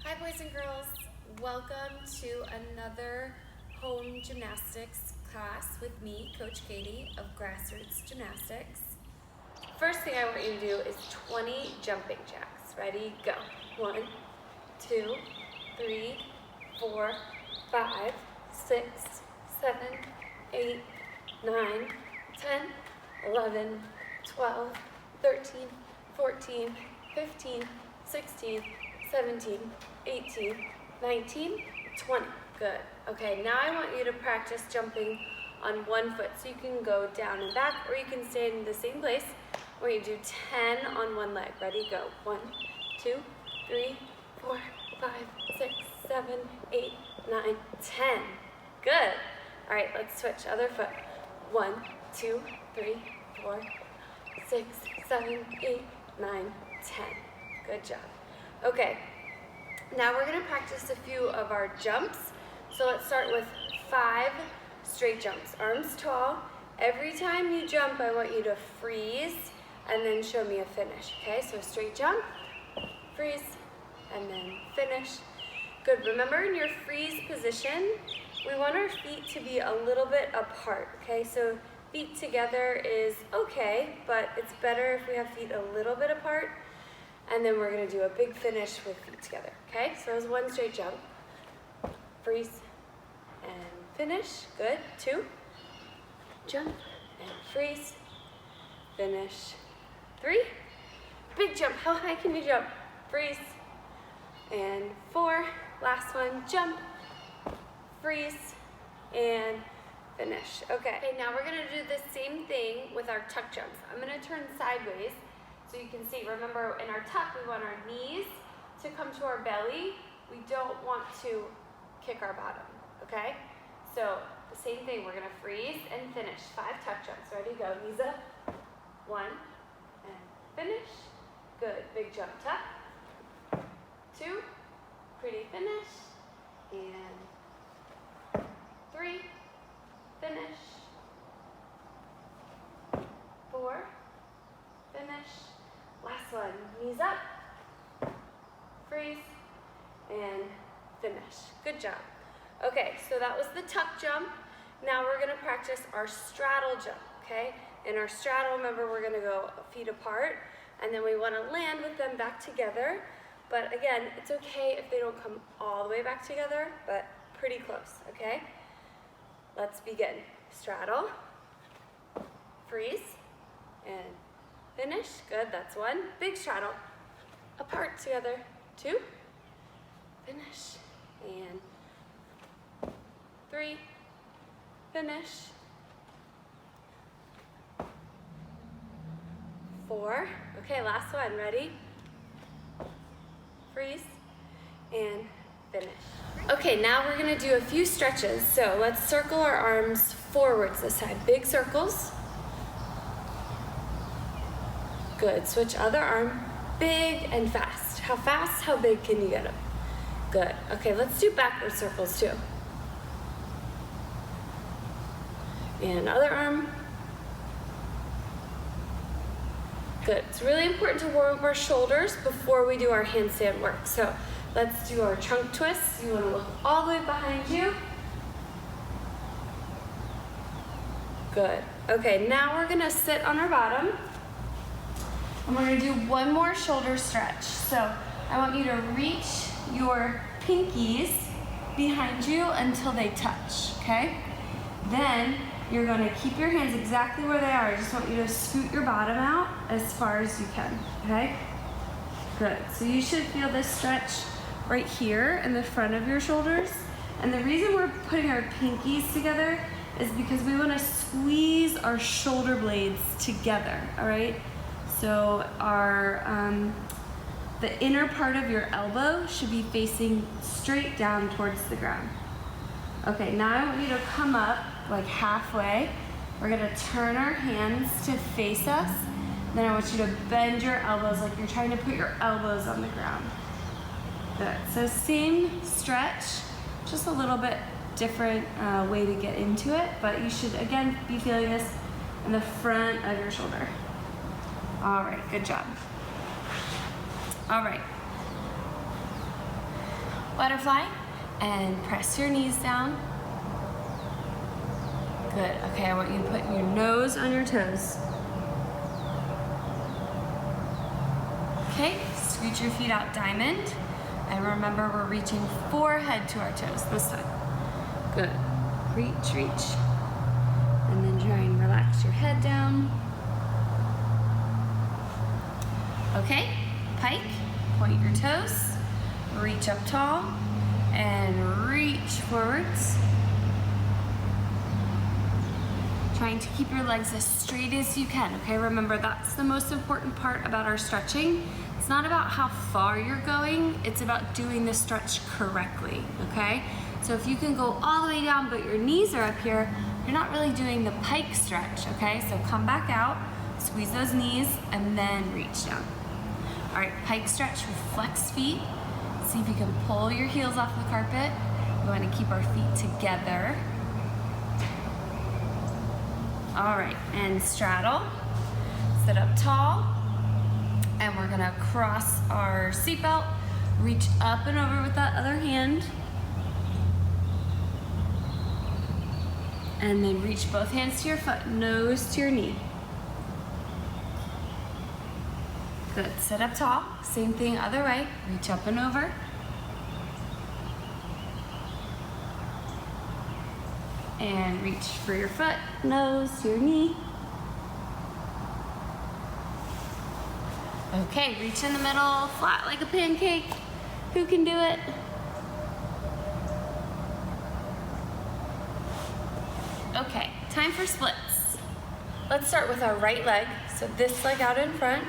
Hi boys and girls, welcome to another home gymnastics class with me, Coach Katie of Grassroots Gymnastics. First thing I want you to do is 20 jumping jacks. Ready, go. 1, 2, 3, 4, 5, 6, 7, 8, 9, 10, 11, 12, 13, 14, 15, 16, 17, 18, 19, 20. Good. Okay, now I want you to practice jumping on one foot. So you can go down and back, or you can stay in the same place. I want you to do 10 on one leg. Ready, go. 1, 2, 3, 4, 5, 6, 7, 8, 9, 10. Good. All right, let's switch. Other foot. 1, 2, 3, 4, 6, 7, 8, 9, 10. Good job. Okay, now we're gonna practice a few of our jumps. So let's start with 5 straight jumps, arms tall. Every time you jump, I want you to freeze and then show me a finish, okay? So straight jump, freeze, and then finish. Good, remember in your freeze position, we want our feet to be a little bit apart, okay? So feet together is okay, but it's better if we have feet a little bit apart. And then we're gonna do a big finish with feet together, okay? So it's one straight jump, freeze, and finish, good. 2, jump, and freeze, finish. 3, big jump, how high can you jump? Freeze, and 4, last one, jump, freeze, and finish. Okay, now we're gonna do the same thing with our tuck jumps. I'm gonna turn sideways, so you can see, remember in our tuck, we want our knees to come to our belly. We don't want to kick our bottom, okay? So the same thing, we're gonna freeze and finish. 5 tuck jumps, ready, go, knees up. 1, and finish. Good, big jump, tuck. 2, pretty finish. And 3, finish. 4, finish. Last one, knees up, freeze, and finish. Good job. Okay, so that was the tuck jump. Now we're gonna practice our straddle jump, okay? In our straddle, remember we're gonna go feet apart, and then we wanna land with them back together. But again, it's okay if they don't come all the way back together, but pretty close, okay? Let's begin. Straddle, freeze, and finish. Good, that's 1. Big straddle. Apart together. 2. Finish. And 3. Finish. 4. Okay, last one. Ready? Freeze. And finish. Okay, now we're gonna do a few stretches. So let's circle our arms forwards this side. Big circles. Good, switch other arm, big and fast. How fast, how big can you get them? Good, okay, let's do backward circles too. And other arm. Good, it's really important to warm up our shoulders before we do our handstand work. So let's do our trunk twists. You wanna look all the way behind you. Good, okay, now we're gonna sit on our bottom. And we're gonna do one more shoulder stretch. So I want you to reach your pinkies behind you until they touch, okay? Then you're gonna keep your hands exactly where they are. I just want you to scoot your bottom out as far as you can, okay? Good, so you should feel this stretch right here in the front of your shoulders. And the reason we're putting our pinkies together is because we wanna squeeze our shoulder blades together, all right? So the inner part of your elbow should be facing straight down towards the ground. Okay, now I want you to come up like halfway. We're gonna turn our hands to face us. Then I want you to bend your elbows like you're trying to put your elbows on the ground. Good, so same stretch, just a little bit different way to get into it, but you should again be feeling this in the front of your shoulder. All right, good job. All right. butterfly, and press your knees down. Good. Okay, I want you to put your nose on your toes. Okay, scoot your feet out diamond. And remember, we're reaching forehead to our toes this time. Good. Reach, reach. And then try and relax your head down. Okay, pike, point your toes, reach up tall, and reach forwards. Trying to keep your legs as straight as you can, okay? Remember, that's the most important part about our stretching. It's not about how far you're going, it's about doing the stretch correctly, okay? So if you can go all the way down, but your knees are up here, you're not really doing the pike stretch, okay? So come back out, squeeze those knees, and then reach down. All right, pike stretch with flex feet. See if you can pull your heels off the carpet. We want to keep our feet together. All right, and straddle. Sit up tall. And we're gonna cross our seatbelt, reach up and over with that other hand. And then reach both hands to your foot, nose to your knee. Good, sit up tall. Same thing other way, reach up and over. And reach for your foot, nose to your knee. Okay, reach in the middle, flat like a pancake. Who can do it? Okay, time for splits. Let's start with our right leg. So this leg out in front,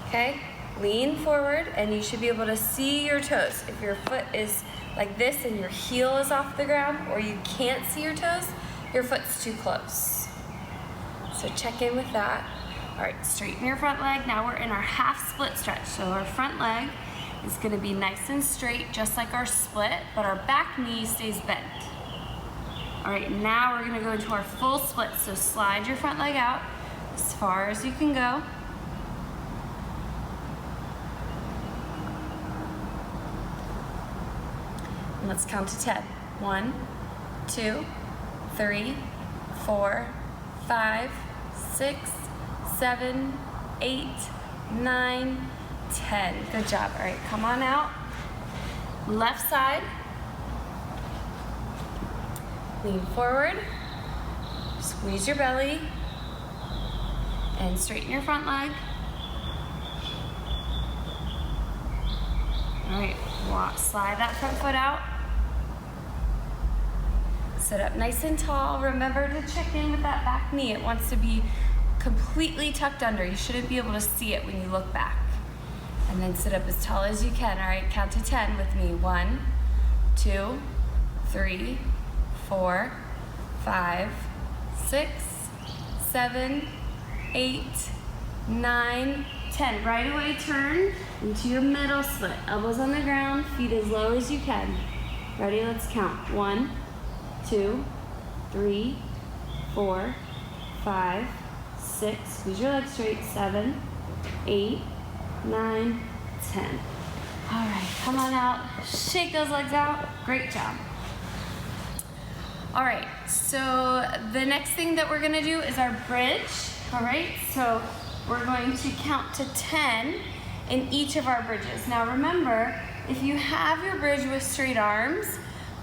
okay? Lean forward and you should be able to see your toes. If your foot is like this and your heel is off the ground or you can't see your toes, your foot's too close. So check in with that. All right, straighten your front leg. Now we're in our half split stretch. So our front leg is gonna be nice and straight, just like our split, but our back knee stays bent. All right, now we're gonna go into our full split. So slide your front leg out as far as you can go. And let's count to 10. 1, 2, 3, 4, 5, 6, 7, 8, 9, 10. Good job. All right, come on out. Left side. Lean forward. Squeeze your belly. And straighten your front leg. All right, slide that front foot out. Sit up nice and tall. Remember to check in with that back knee. It wants to be completely tucked under. You shouldn't be able to see it when you look back. And then sit up as tall as you can. All right, count to 10 with me. 1, 2, 3, 4, 5, 6, 7, 8, 9, 10. Right away, turn into your middle split. Elbows on the ground, feet as low as you can. Ready? Let's count. 1, 2, 3, 4, 5, 6. Squeeze your legs straight. 7, 8, 9, 10. All right, come on out. Shake those legs out. Great job. All right, so the next thing that we're gonna do is our bridge. All right, so we're going to count to 10 in each of our bridges. Now remember, if you have your bridge with straight arms,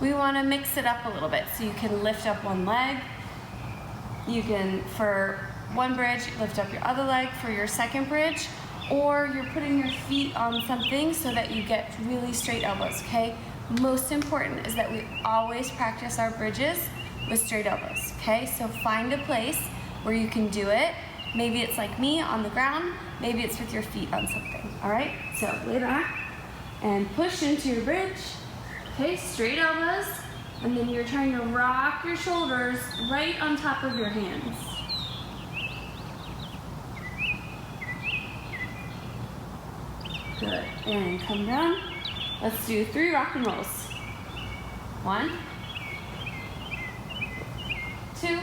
we wanna mix it up a little bit. So you can lift up one leg. You can, for one bridge, lift up your other leg for your second bridge, or you're putting your feet on something so that you get really straight elbows, okay? Most important is that we always practice our bridges with straight elbows, okay? So find a place where you can do it. Maybe it's like me on the ground, maybe it's with your feet on something, all right? So lay back and push into your bridge, okay? Straight elbows, and then you're trying to rock your shoulders right on top of your hands. Good, and come down. Let's do 3 rock and rolls. 1, 2,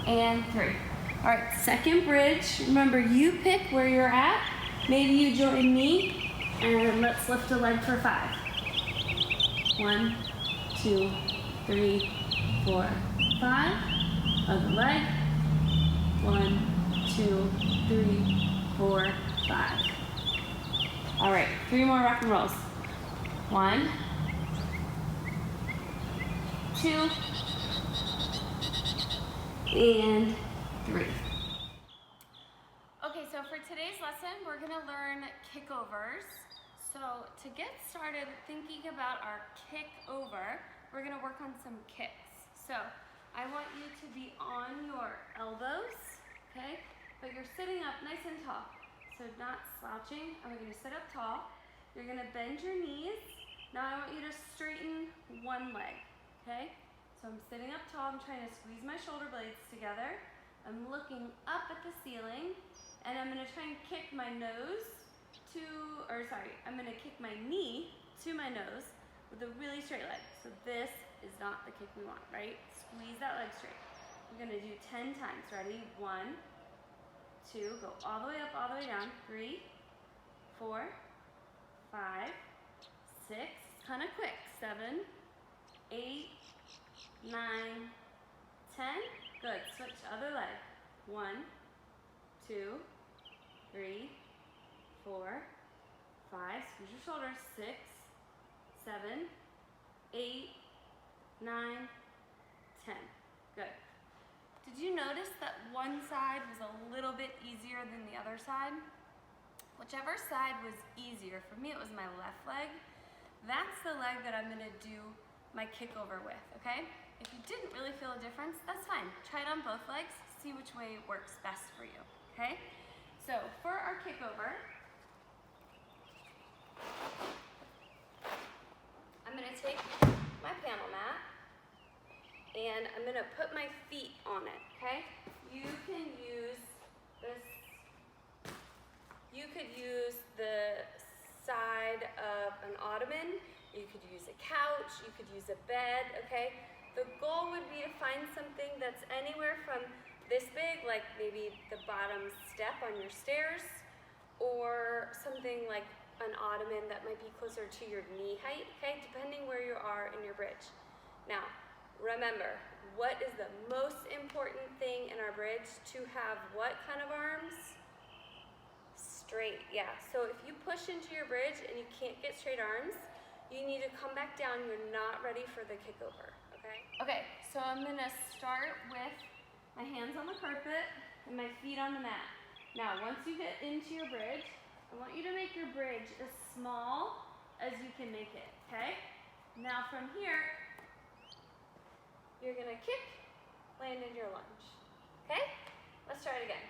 and 3. All right, second bridge. Remember, you pick where you're at. Maybe you join me And let's lift a leg for 5. 1, 2, 3, 4, 5. Other leg. 1, 2, 3, 4, 5. All right, 3 more rock and rolls. 1, 2, and 3. Okay, so for today's lesson, we're gonna learn kickovers. So to get started thinking about our kick over, we're gonna work on some kicks. So I want you to be on your elbows, okay? But you're sitting up nice and tall. So not slouching, I'm gonna sit up tall. You're gonna bend your knees. Now I want you to straighten one leg, okay? So I'm sitting up tall, I'm trying to squeeze my shoulder blades together. I'm looking up at the ceiling, and I'm gonna try and kick my nose I'm gonna kick my knee to my nose with a really straight leg. So this is not the kick we want, right? Squeeze that leg straight. We're gonna do 10 times, ready? 1, 2, go all the way up, all the way down. 3, 4, 5, 6, kind of quick. 7, 8, 9, 10. Good, switch other leg. 1, 2, 3, 4, 5, squeeze your shoulders. 6, 7, 8, 9, 10. Good. Did you notice that one side was a little bit easier than the other side? Whichever side was easier, for me it was my left leg. That's the leg that I'm gonna do my kick over with, okay? If you didn't really feel a difference, that's fine. Try it on both legs, see which way works best for you, okay? So for our kick over, I'm gonna take my panel mat and I'm gonna put my feet on it, okay? You can use this, you could use the side of an ottoman, you could use a couch, you could use a bed, okay? The goal would be to find something that's anywhere from this big, like maybe the bottom step on your stairs, or something like an ottoman that might be closer to your knee height, okay? Depending where you are in your bridge. Now, remember, what is the most important thing in our bridge? To have what kind of arms? Straight, yeah. So if you push into your bridge and you can't get straight arms, you need to come back down. You're not ready for the kick over, okay? Okay, so I'm gonna start with my hands on the carpet and my feet on the mat. Now, once you get into your bridge, I want you to make your bridge as small as you can make it, okay? Now from here, you're gonna kick, land in your lunge, okay? Let's try it again.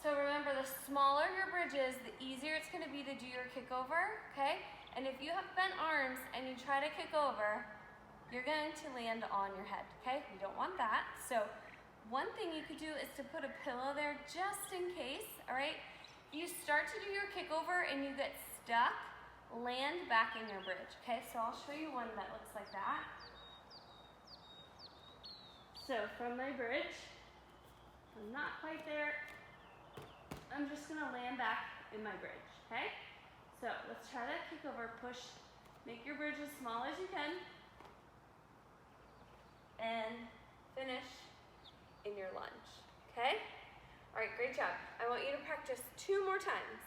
So remember, the smaller your bridge is, the easier it's gonna be to do your kick over, okay? And if you have bent arms and you try to kick over, you're going to land on your head, okay? We don't want that. So one thing you could do is to put a pillow there just in case, all right? You start to do your kick over and you get stuck, land back in your bridge, okay? So I'll show you one that looks like that. So from my bridge, I'm not quite there, I'm just gonna land back in my bridge, okay? So let's try that kick over, push, make your bridge as small as you can, and finish in your lunge, okay? All right, great job. I want you to practice 2 more times.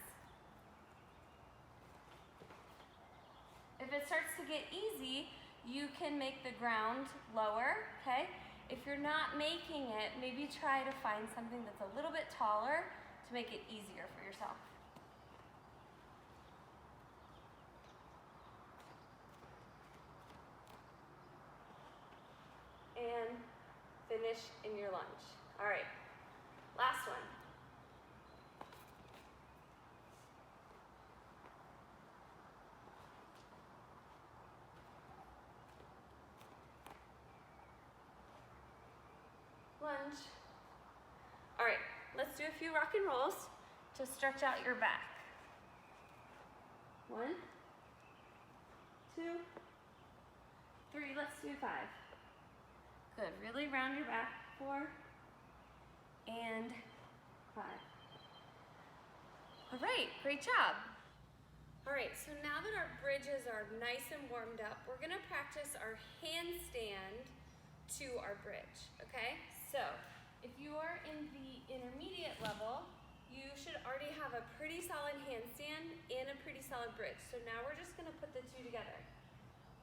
If it starts to get easy, you can make the ground lower, okay? If you're not making it, maybe try to find something that's a little bit taller to make it easier for yourself. And finish in your lunge. All right, last one. Lunge. All right, let's do a few rock and rolls to stretch out your back. 1, 2, 3, let's do 5. Good, really round your back. 4 and 5. All right, great job. All right, so now that our bridges are nice and warmed up, we're gonna practice our handstand to our bridge, okay? So, if you are in the intermediate level, you should already have a pretty solid handstand and a pretty solid bridge. So now we're just gonna put the two together.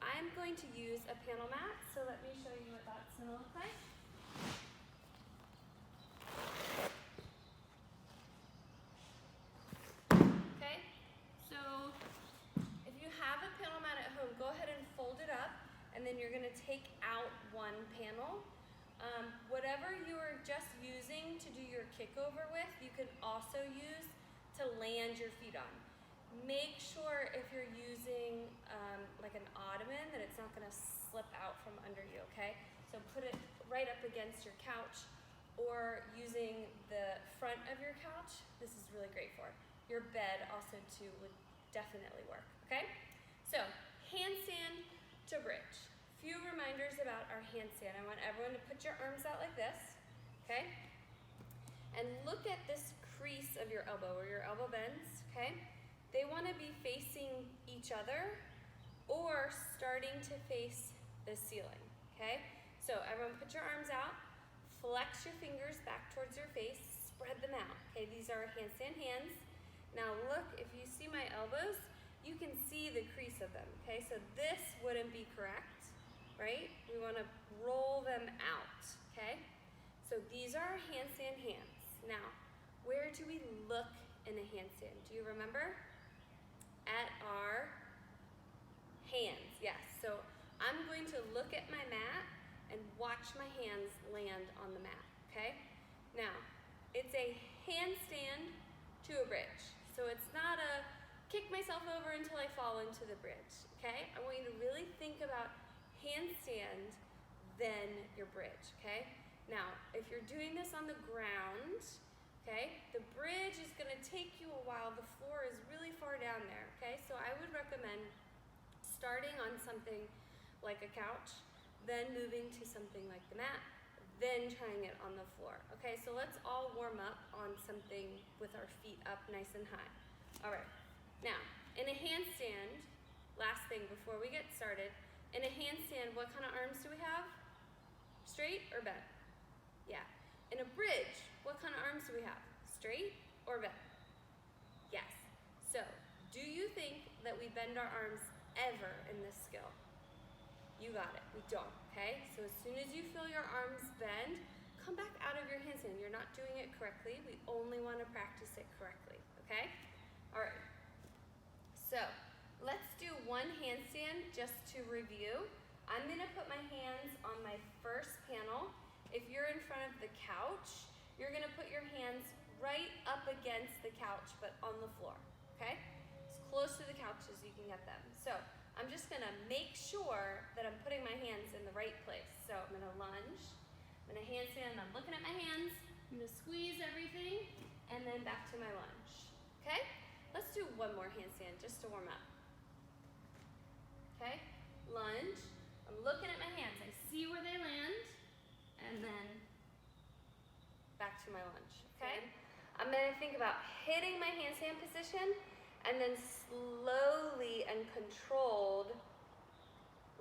I'm going to use a panel mat, so let me show you what that's gonna look like. Okay, so if you have a panel mat at home, go ahead and fold it up, and then you're gonna take out one panel. Whatever you're just using to do your kickover with, you can also use to land your feet on. Make sure if you're using like an ottoman that it's not gonna slip out from under you, okay? So put it right up against your couch, or using the front of your couch. This is really great for. Your bed also too would definitely work, okay? So handstand to bridge. Few reminders about our handstand. I want everyone to put your arms out like this, okay? And look at this crease of your elbow, where your elbow bends, okay? They want to be facing each other or starting to face the ceiling, okay? So everyone put your arms out, flex your fingers back towards your face, spread them out, okay? These are handstand hands. Now look, if you see my elbows, you can see the crease of them, okay? So this wouldn't be correct, right? We want to roll them out, okay? So these are our handstand hands. Now, where do we look in a handstand? Do you remember? At our hands, yes. So I'm going to look at my mat and watch my hands land on the mat, okay? Now, it's a handstand to a bridge. So it's not a kick myself over until I fall into the bridge, okay? I want you to really think about handstand, then your bridge, okay? Now, if you're doing this on the ground, okay, the bridge is gonna take you a while. The floor is really far down there, okay? So I would recommend starting on something like a couch, then moving to something like the mat, then trying it on the floor, okay? So let's all warm up on something with our feet up nice and high. All right, now, in a handstand, last thing before we get started, in a handstand, what kind of arms do we have? Straight or bent? Yeah. In a bridge, what kind of arms do we have? Straight or bent? Yes. So, do you think that we bend our arms ever in this skill? You got it. We don't, okay? So as soon as you feel your arms bend, come back out of your handstand. You're not doing it correctly. We only want to practice it correctly, okay? All right. So, let's do one handstand just to review. I'm going to put my hands on my first panel. If you're in front of the couch, you're going to put your hands right up against the couch, but on the floor, okay? As close to the couch as you can get them. So I'm just going to make sure that I'm putting my hands in the right place. So I'm going to lunge, I'm going to handstand, I'm looking at my hands, I'm going to squeeze everything, and then back to my lunge, okay? Let's do one more handstand just to warm up. Okay, lunge, I'm looking at my hands, I see where they land, and then back to my lunge, okay? I'm gonna think about hitting my handstand position, and then slowly and controlled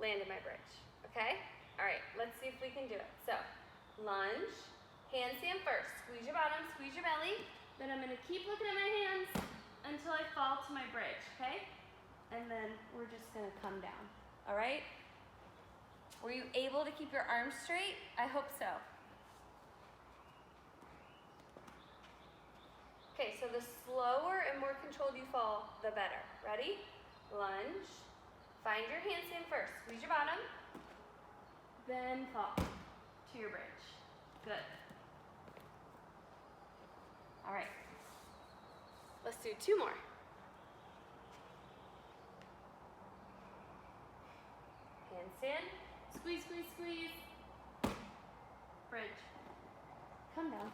land in my bridge, okay? All right, let's see if we can do it. So, lunge, handstand first, squeeze your bottom, squeeze your belly, then I'm gonna keep looking at my hands until I fall to my bridge, okay? And then we're just gonna come down, all right? Were you able to keep your arms straight? I hope so. Okay, so the slower and more controlled you fall, the better. Ready? Lunge, find your handstand first, squeeze your bottom, then fall to your bridge. Good. All right, let's do two more. Handstand, squeeze, squeeze, squeeze, bridge, come down.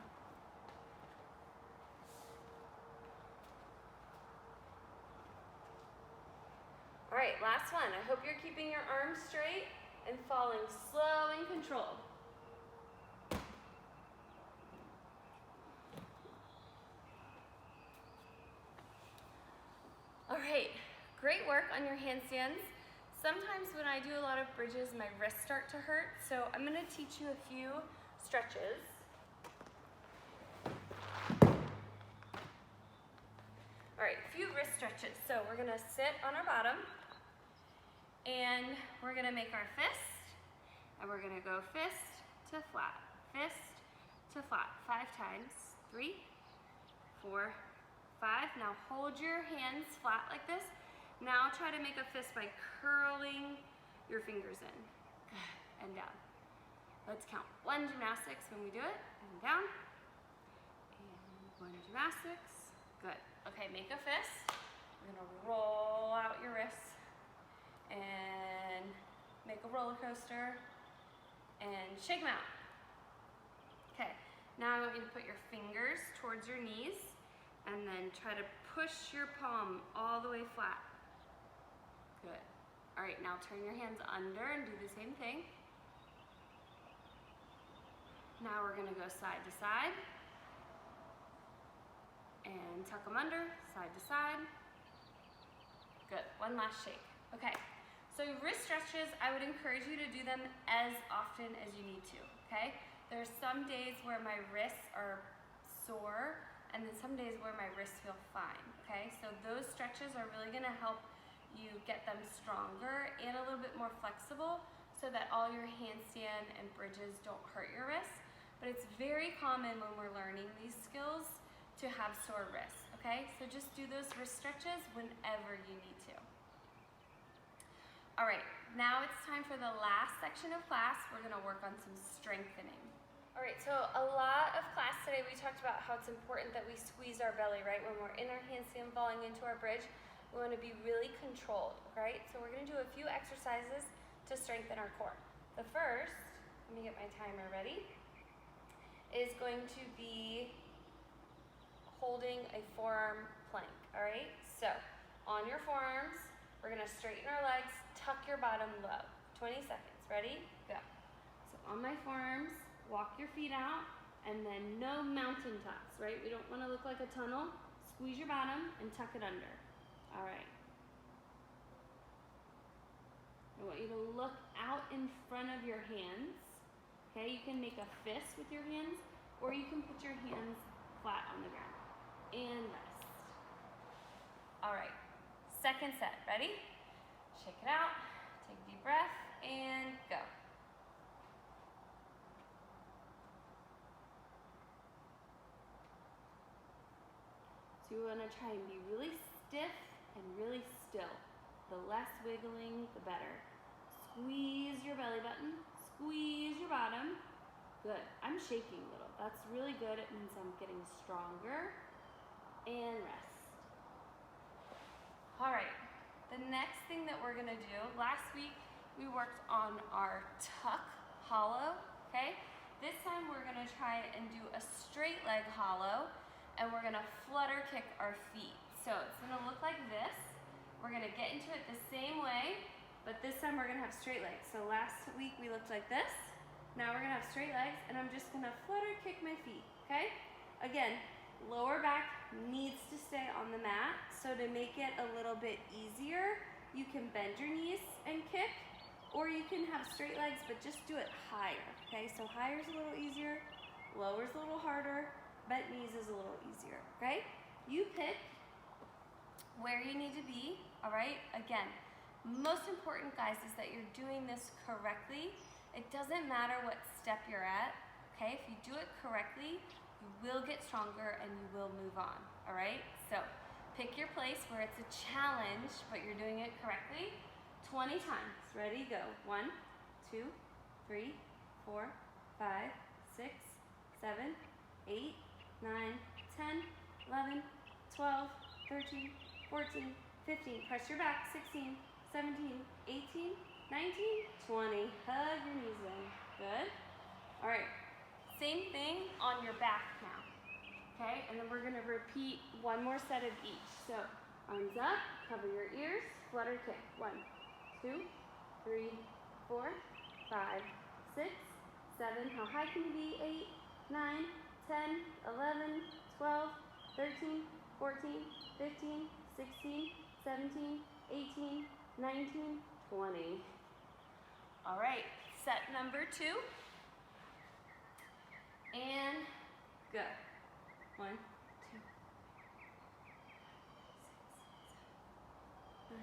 All right, last one. I hope you're keeping your arms straight and falling slow and controlled. great work on your handstands. Sometimes when I do a lot of bridges, my wrists start to hurt, so I'm gonna teach you a few stretches. All right, a few wrist stretches. So we're gonna sit on our bottom, and we're gonna make our fist, and we're gonna go fist to flat, fist to flat, 5 times. 3, 4, 5. Now hold your hands flat like this. Now try to make a fist by curling your fingers in and down. Let's count 1 gymnastics when we do it, and down, and 1 gymnastics. Good. Okay, make a fist. We're gonna roll out your wrists and make a roller coaster and shake them out. Okay, now I want you to put your fingers towards your knees and then try to push your palm all the way flat. Good. All right, now turn your hands under and do the same thing. Now we're gonna go side to side and tuck them under, side to side. Good, 1 last shake. Okay, so wrist stretches, I would encourage you to do them as often as you need to, okay? There are some days where my wrists are sore and then some days where my wrists feel fine, okay? So those stretches are really gonna help you get them stronger and a little bit more flexible so that all your handstand and bridges don't hurt your wrists. But it's very common when we're learning these skills to have sore wrists, okay? So just do those wrist stretches whenever you need to. All right, now it's time for the last section of class. We're gonna work on some strengthening. All right, so a lot of class today we talked about how it's important that we squeeze our belly, right? When we're in our handstand falling into our bridge, we wanna be really controlled, right? So we're gonna do a few exercises to strengthen our core. The first, let me get my timer ready, is going to be holding a forearm plank, all right? So on your forearms, we're gonna straighten our legs, tuck your bottom low. 20 seconds, ready? Go. So on my forearms, walk your feet out, and then no mountain tucks, right? We don't wanna look like a tunnel. Squeeze your bottom and tuck it under. All right. I want you to look out in front of your hands, okay? You can make a fist with your hands, or you can put your hands flat on the ground. And rest. All right, second set, ready? Shake it out, take a deep breath, and go. So you wanna try and be really stiff and really still. The less wiggling, the better. Squeeze your belly button, squeeze your bottom. Good, I'm shaking a little. That's really good, it means I'm getting stronger. And rest. All right, the next thing that we're gonna do, last week we worked on our tuck hollow, okay? This time we're gonna try and do a straight leg hollow, and we're gonna flutter kick our feet. So it's gonna look like this. We're gonna get into it the same way, but this time we're gonna have straight legs. So last week we looked like this. Now we're gonna have straight legs, and I'm just gonna flutter kick my feet, okay? Again, lower back needs to stay on the mat, so to make it a little bit easier, you can bend your knees and kick, or you can have straight legs, but just do it higher, okay? So higher is a little easier, lower is a little harder, bent knees is a little easier, okay? You pick where you need to be, all right? Again, most important, guys, is that you're doing this correctly. It doesn't matter what step you're at, okay? If you do it correctly, you will get stronger and you will move on, all right? So pick your place where it's a challenge, but you're doing it correctly. 20 times. Ready, go. 1, 2, 3, 4, 5, 6, 7, 8, 9, 10, 11, 12, 13, 14, 15. Press your back. 16, 17, 18, 19, 20. Hug your knees in. Good. All right. Same thing on your back now. Okay, and then we're gonna repeat one more set of each. So arms up, cover your ears, flutter kick. 1, 2, 3, 4, 5, 6, 7. How high can you be? 8, 9, 10, 11, 12, 13, 14, 15, 16, 17, 18, 19, 20. All right, set number 2. And go. 1, 2, 6, 7, 8,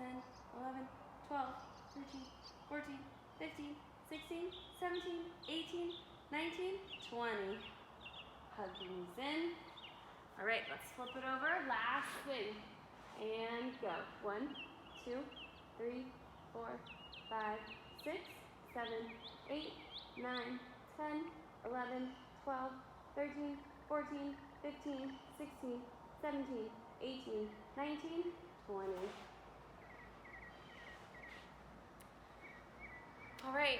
9, 10, 11, 12, 13, 14, 15, 16, 17, 18, 19, 20. Hug the knees in. All right, let's flip it over. Last swing. And go. 1, 2, 3, 4, 5, 6, 7, 8, 9, 10, 11, 12, 13, 14, 15, 16, 17, 18, 19, 20. All right,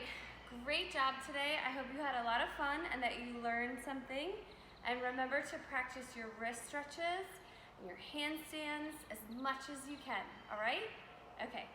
great job today. I hope you had a lot of fun and that you learned something. And remember to practice your wrist stretches and your handstands as much as you can, all right? Okay.